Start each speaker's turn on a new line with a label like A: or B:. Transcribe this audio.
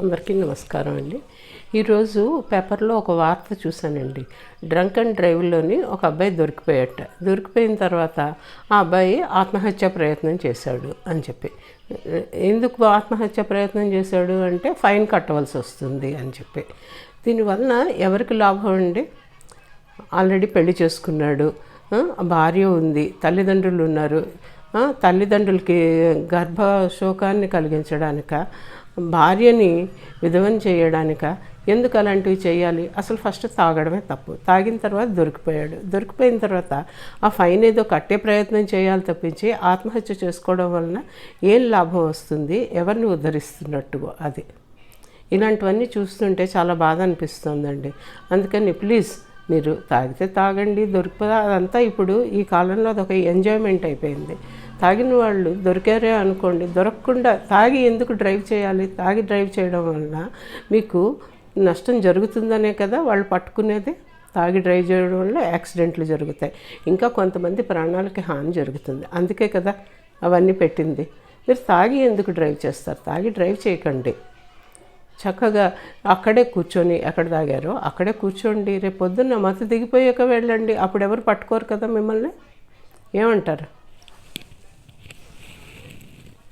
A: అందరికీ నమస్కారం అండి. ఈరోజు పేపర్లో ఒక వార్త చూశానండి. డ్రంక్ అండ్ డ్రైవ్లోని ఒక అబ్బాయి దొరికిపోయిన తర్వాత ఆ అబ్బాయి ఆత్మహత్య ప్రయత్నం చేశాడు అని చెప్పి. ఎందుకు ఆత్మహత్య ప్రయత్నం చేశాడు అంటే ఫైన్ కట్టవలసి వస్తుంది అని చెప్పి. దీనివలన ఎవరికి లాభం అండి? ఆల్రెడీ పెళ్లి చేసుకున్నాడు, భార్య ఉంది, తల్లిదండ్రులు ఉన్నారు. తల్లిదండ్రులకి గర్భశోకాన్ని కలిగించడానిక, భార్యని విధవని చేయడానిక ఎందుకు అలాంటివి చేయాలి? అసలు ఫస్ట్ తాగడమే తప్పు. తాగిన తర్వాత దొరికిపోయిన తర్వాత ఆ ఫైన్ ఏదో కట్టే ప్రయత్నం చేయాలి తప్పించి ఆత్మహత్య చేసుకోవడం వలన ఏం లాభం వస్తుంది? ఎవరిని ఉద్ధరిస్తున్నట్టు అది. ఇలాంటివన్నీ చూస్తుంటే చాలా బాధ అనిపిస్తుందండి. అందుకని ప్లీజ్ మీరు తాగితే తాగండి, అదంతా ఇప్పుడు ఈ కాలంలో అదొక ఎంజాయ్మెంట్ అయిపోయింది. తాగిన వాళ్ళు దొరికారే అనుకోండి, దొరకకుండా తాగి ఎందుకు డ్రైవ్ చేయాలి? తాగి డ్రైవ్ చేయడం వలన మీకు నష్టం జరుగుతుందనే కదా వాళ్ళు పట్టుకునేది. తాగి డ్రైవ్ చేయడం వల్ల యాక్సిడెంట్లు జరుగుతాయి, ఇంకా కొంతమంది ప్రాణాలకి హాని జరుగుతుంది. అందుకే కదా అవన్నీ పెట్టింది. మీరు తాగి ఎందుకు డ్రైవ్ చేస్తారు? తాగి డ్రైవ్ చేయకండి. చక్కగా అక్కడే కూర్చొని, ఎక్కడ తాగారో అక్కడే కూర్చోండి. రేపు పొద్దున్న మత్తు దిగిపోయాక వెళ్ళండి, అప్పుడు ఎవరు పట్టుకోరు కదా మిమ్మల్ని. ఏమంటారు?